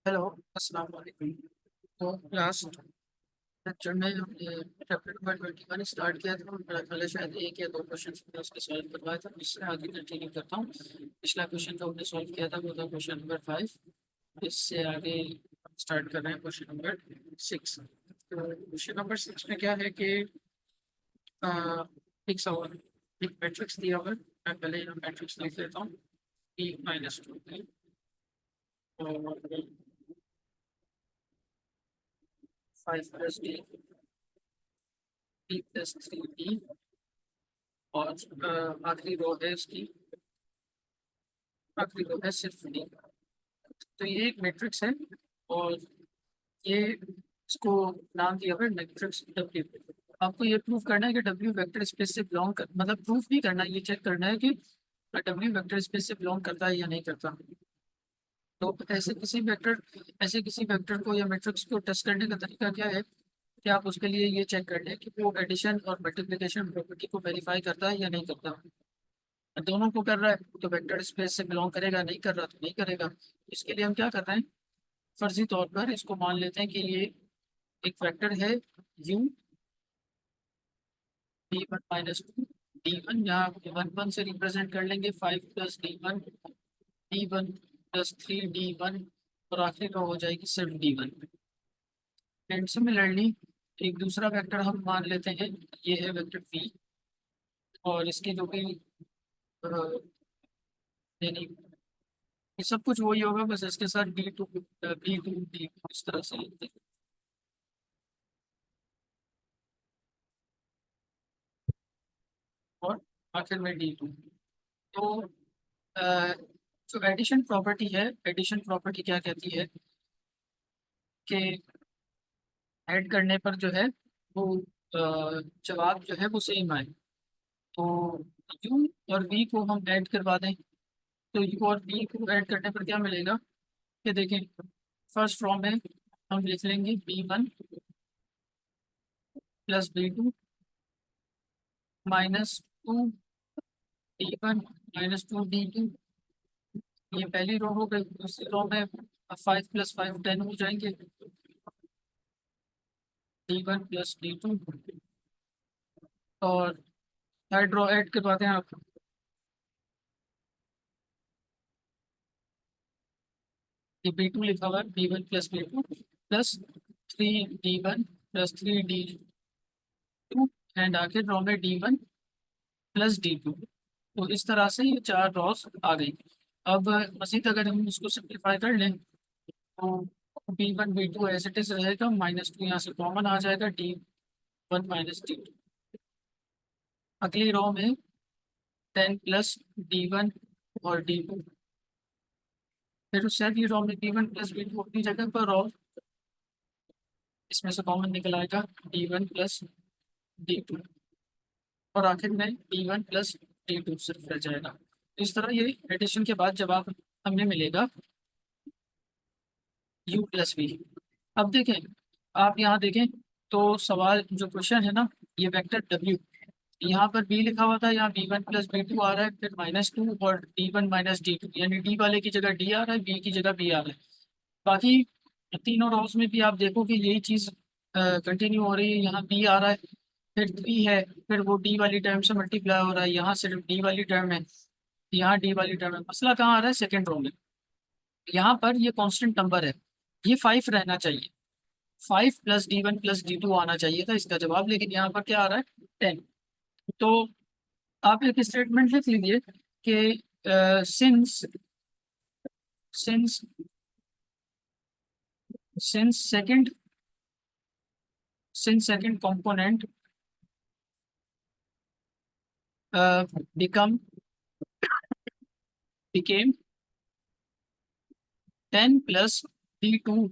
Hello, अस्सलाम वालेकुम। तो लास्ट लेक्चर में हमने चैप्टर नंबर 21 स्टार्ट किया था। मेरा ख्याल है शायद एक या दो क्वेश्चन मैंने उसके सॉल्व करवाया था। इससे आगे कंटिन्यू करता हूँ। पिछला क्वेश्चन जो हमने सॉल्व किया था वो था क्वेश्चन नंबर 5। इससे आगे स्टार्ट कर रहे हैं क्वेश्चन नंबर 6। तो क्वेश्चन नंबर 6 में क्या है कि अ, एक सवाल, एक मैट्रिक्स दिया हुआ है। मैं पहले यहाँ मैट्रिक्स लिख लेता हूँ। E-2 और 5 + D, 3D और आखिरी रो है इसकी, आखिरी रो है सिर्फ डी। तो ये एक मैट्रिक्स है और ये इसको नाम दिया हुआ है मैट्रिक्स डब्ल्यू। आपको ये प्रूव करना है कि डब्ल्यू वेक्टर स्पेस से बिलोंग कर, मतलब प्रूफ नहीं करना, ये चेक करना है कि डब्ल्यू वेक्टर स्पेस से बिलोंग करता है या नहीं करता। तो ऐसे किसी वेक्टर को या मैट्रिक्स को टेस्ट करने का तरीका क्या है कि आप उसके लिए ये चेक कर लें कि वो एडिशन और मल्टीप्लिकेशन प्रॉपर्टी को वेरीफाई करता है या नहीं करता। दोनों को कर रहा है तो वेक्टर स्पेस से बिलोंग करेगा, नहीं कर रहा तो नहीं करेगा। इसके लिए हम क्या कर रहे हैं, फर्जी तौर पर इसको मान लेते हैं कि ये एक वेक्टर है यू D1 - 2 D1, यहाँ 1 से रिप्रेजेंट कर लेंगे 5 + D1, D1 + 3 D1 और आखिरी रो हो जाएगी सिर्फ D1। एंड सिमिलरली एक दूसरा वेक्टर हम मान लेते हैं, ये है वेक्टर V और इसके जो भी अ, यानी ये सब कुछ वही होगा, बस इसके साथ B2 इस तरह से लिखते हैं। और आखिर में D2। तो अ, जो एडिशन प्रॉपर्टी है, एडिशन प्रॉपर्टी क्या कहती है कि ऐड करने पर जो है वो जवाब जो है वो सेम आए। तो यू और वी को हम ऐड करवा दें, तो यू और वी को ऐड करने पर क्या मिलेगा कि देखें, फर्स्ट रो में हम लिख लेंगे B1 + B2 -2 D1 - 2 D2। ये पहली रो हो गई। दूसरी रो में 5 + 5 10 हो जाएंगे, D1 + D2। और थर्ड रो ऐड करवाते हैं आप, ये B2 लिखा हुआ है, B1 + B2 +3D1 + 3D2 and आखिर रो में D1 + D2। तो इस तरह से ये चार रॉस आ गई। अब मजीद अगर हम इसको सिंप्लीफाई कर लें तो B1 B2 as it is रहेगा, -2 यहाँ से कॉमन आ जाएगा, D1 - D2। अगली रो में 10 + D1 और D2। फिर उससे अगली रो में B1 + B2 अपनी जगह पर, और इसमें से कॉमन निकल आएगा D1 + D2। और आखिर में D1 + D2 सिर्फ रह जाएगा। इस तरह ये एडिशन के बाद जवाब हमें मिलेगा U + V। अब देखें, आप यहाँ देखें तो सवाल जो क्वेश्चन है ना, ये वेक्टर W, यहाँ पर बी लिखा हुआ था, यहाँ B1 + B2 आ रहा है, फिर -2 और D1 - D2, यानी डी वाले की जगह डी आ रहा है, बी की जगह बी आ रहा है। बाकी तीनों रोज में भी आप देखो कि यही चीज कंटिन्यू हो रही है। यहाँ बी आ रहा है, फिर 3 है, फिर वो डी वाली टर्म से मल्टीप्लाई हो रहा है, यहाँ सिर्फ डी वाली टर्म है, यहाँ डी वाली टर्म है। मसला कहाँ आ रहा है, सेकेंड रो में। यहाँ पर ये कांस्टेंट नंबर है, ये 5 रहना चाहिए, 5 + D1 + D2 आना चाहिए था इसका जवाब, लेकिन यहाँ पर क्या आ रहा है, 10। तो आप एक स्टेटमेंट लिख लीजिए कि since since since second since second component become became 10 + D2,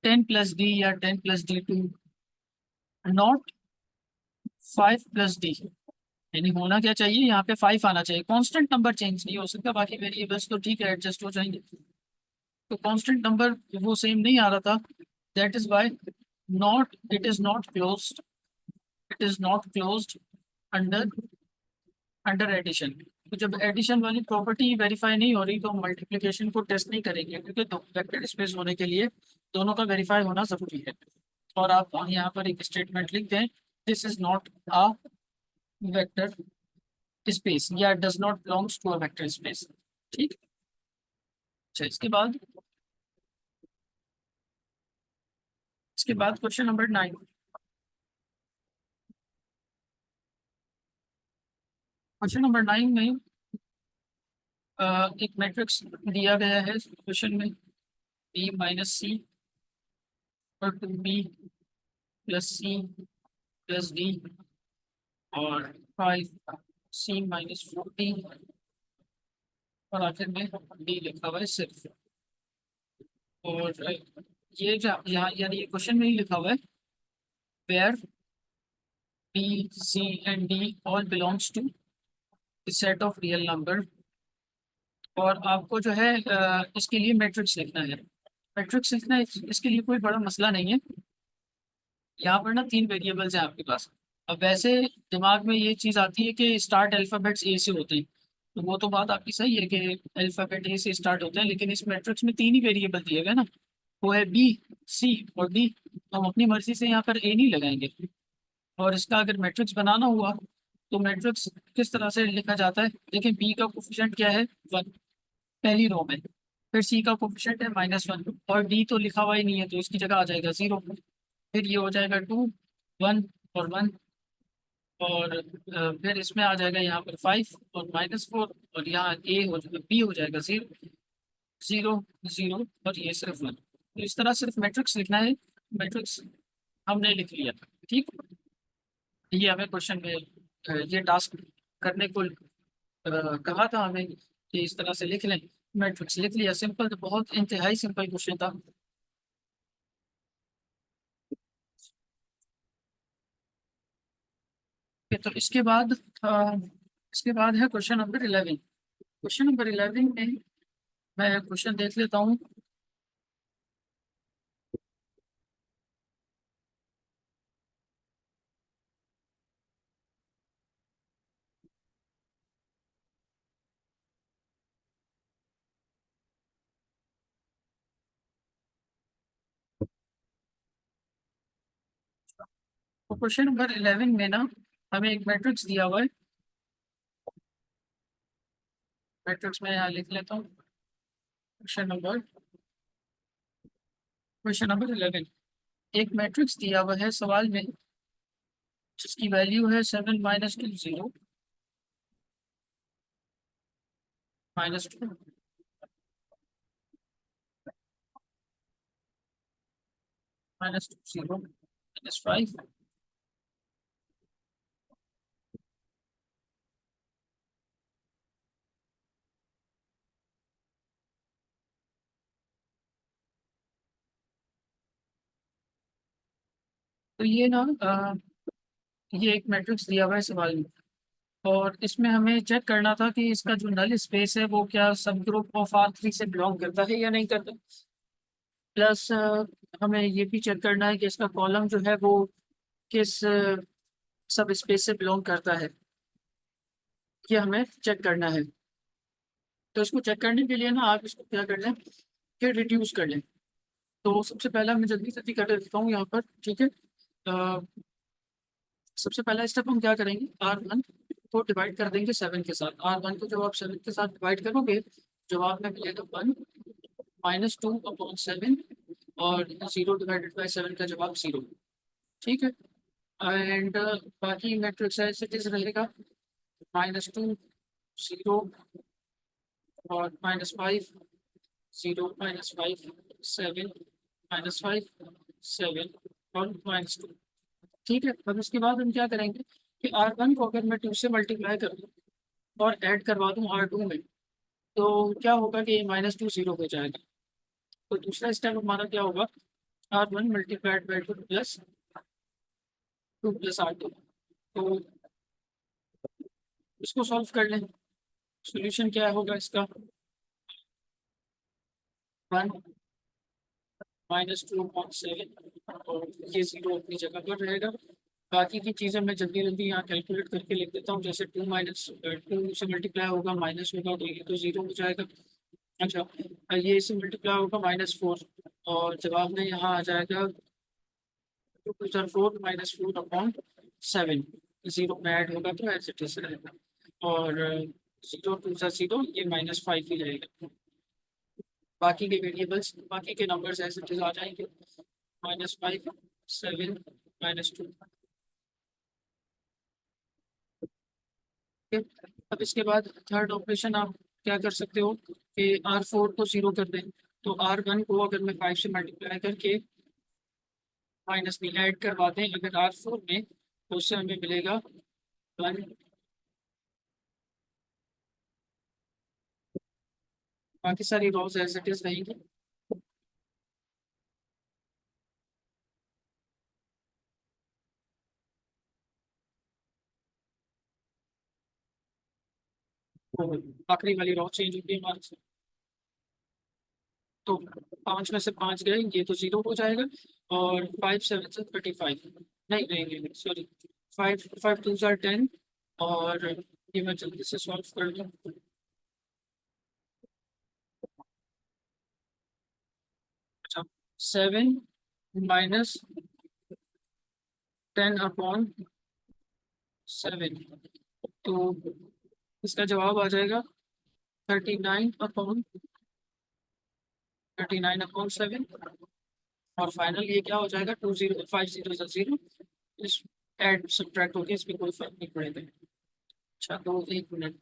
10 + D या 10 + D2, नॉट 5 + D। यानी होना क्या चाहिए, यहाँ पे 5 आना चाहिए। कांस्टेंट नंबर चेंज नहीं हो सकता, बाकी वेरिएबल्स तो ठीक है एडजस्ट हो जाएंगे। तो कांस्टेंट नंबर वो सेम नहीं आ रहा था, that is why not, it is not closed, it is not closed under under addition. तो जब एडिशन वाली प्रॉपर्टी वेरीफाई नहीं हो रही तो हम मल्टीप्लिकेशन को टेस्ट नहीं करेंगे, क्योंकि दो वेक्टर स्पेस होने के लिए दोनों का वेरीफाई होना जरूरी है। और आप यहाँ पर एक स्टेटमेंट लिख दें, this is not a vector space या does not belongs to a vector space. ठीक। अच्छा, इसके बाद क्वेश्चन नंबर 9। क्वेश्चन नंबर 9 में एक मैट्रिक्स दिया गया है क्वेश्चन में, बी माइनस सी और 2b plus C plus D और 5c-4d और आखिर में डी लिखा हुआ है सिर्फ। और ये यहाँ यानी ये क्वेश्चन में ही लिखा हुआ है, where B C and D all belongs to set of real number. और आपको जो है इसके लिए मैट्रिक्स लिखना है। मैट्रिक्स लिखना इसके लिए कोई बड़ा मसला नहीं है। यहाँ पर ना 3 वेरिएबल्स हैं आपके पास। अब वैसे दिमाग में ये चीज़ आती है कि स्टार्ट अल्फ़ाबेट्स ए से होते हैं, तो वो तो बात आपकी सही है कि अल्फ़ाबेट ए से स्टार्ट होते हैं, लेकिन इस मैट्रिक्स में 3 ही वेरिएबल दिए गए ना, वो है बी सी और डी। तो हम अपनी मर्जी से यहाँ पर ए नहीं लगाएंगे। और इसका अगर मैट्रिक्स बनाना हुआ तो मैट्रिक्स किस तरह से लिखा जाता है, देखिए बी का कोफिशिएंट क्या है 1 पहली रो में, फिर सी का कोफिशिएंट है -1 और डी तो लिखा हुआ ही नहीं है तो इसकी जगह आ जाएगा 0। फिर ये हो जाएगा 2 1 और 1 और फिर इसमें आ जाएगा यहाँ पर 5 और -4 और यहाँ ए हो जाएगा बी हो जाएगा 0 0 0 और ये सिर्फ 1। तो इस तरह सिर्फ मैट्रिक्स लिखना है। मैट्रिक्स हमने लिख लिया। ठीक। ये हमें क्वेश्चन में ये टास्क करने को कहा था हमें कि इस तरह से लिख लें। मैट्रिक्स लिख लिया, सिंपल, तो बहुत इंतहाई सिंपल क्वेश्चन था। तो इसके बाद है क्वेश्चन नंबर 11। क्वेश्चन नंबर 11 में मैं क्वेश्चन देख लेता हूँ। तो क्वेश्चन नंबर 11 में ना हमें एक मैट्रिक्स दिया हुआ है। मैट्रिक्स में यहाँ लिख लेता हूँ। क्वेश्चन नंबर 11, एक मैट्रिक्स दिया हुआ है सवाल में, जिसकी वैल्यू है 7 - 2 0 -2 -2 0 -5। तो ये ना ये एक मैट्रिक्स दिया हुआ है सवाल में, और इसमें हमें चेक करना था कि इसका जो नल स्पेस है वो क्या सब ग्रुप ऑफ R3 से बिलोंग करता है या नहीं करता। प्लस हमें ये भी चेक करना है कि इसका कॉलम जो है वो किस सब स्पेस से बिलोंग करता है। ये हमें चेक करना है। तो इसको चेक करने के लिए ना आप इसको क्या कर लें कि रिड्यूस कर लें। तो सबसे पहला मैं जल्दी जल्दी कर देता हूँ यहाँ पर। ठीक है। अ, सबसे पहला स्टेप हम क्या करेंगे, R1 को डिवाइड कर देंगे 7 के साथ। R1 को जब आप 7 के साथ डिवाइड करोगे, जवाब में मिलेगा 1 -2/7 और 0 ÷ 7 का जवाब 0। ठीक है। एंड बाकी मैट्रिक्स एज इट इज रहेगा, -2 0 और -5 0 -5 7 -5 7 और -2। ठीक है। अब इसके बाद हम क्या करेंगे कि R1 को अगर मैं 2 से मल्टीप्लाई कर दूँ और ऐड करवा दूँ R2 में, तो क्या होगा कि -2 0 हो जाएगा। तो दूसरा स्टेप हमारा क्या होगा, R1 × 2 प्लस 2 प्लस R2। तो इसको सॉल्व कर लें। सॉल्यूशन क्या होगा इसका, 1 -2/7 और ये 0 अपनी जगह पर रहेगा। बाकी की चीज़ें मैं जल्दी जल्दी यहाँ कैलकुलेट करके लिख देता हूँ। जैसे 2 से मल्टीप्लाई होगा, माइनस होगा, तो ये तो 0 हो जाएगा। अच्छा, ये इससे मल्टीप्लाई होगा -4, और जवाब में यहाँ आ जाएगा 2 × 4 -4/7। 0 में ऐड होगा तो एज इट इज रहेगा, और 0 × 2 ये -5 ही रहेगा। बाकी के वेरिएबल्स, बाकी के नंबर्स एज इट इज आ जाएंगे, -5, 7, -2। अब इसके बाद थर्ड ऑपरेशन आप क्या कर सकते हो कि R4 को 0 कर दें, तो R1 को अगर मैं 5 से मल्टीप्लाई करके माइनस में ऐड करवा दें अगर R4 में, तो उससे हमें मिलेगा 1। बाकी सारी रॉज एज इट इज रहेंगी। तो आखिरी वाली रॉ चेंज होती है हमारे से। तो 5 में से 5 गए, ये तो 0 हो जाएगा, और 5 7 से 35, नहीं नहीं नहीं सॉरी, 5 5 2 10, और ये मैं जल्दी से सॉल्व कर लूँ। अच्छा, 7 - 10/7, तो इसका जवाब आ जाएगा 39/7, और फाइनल ये क्या हो जाएगा, 20 5 0 0। इस ऐड सब्ट्रैक्ट होके इसमें कोई फर्क नहीं पड़ेगा। अच्छा, तो 1 मिनट।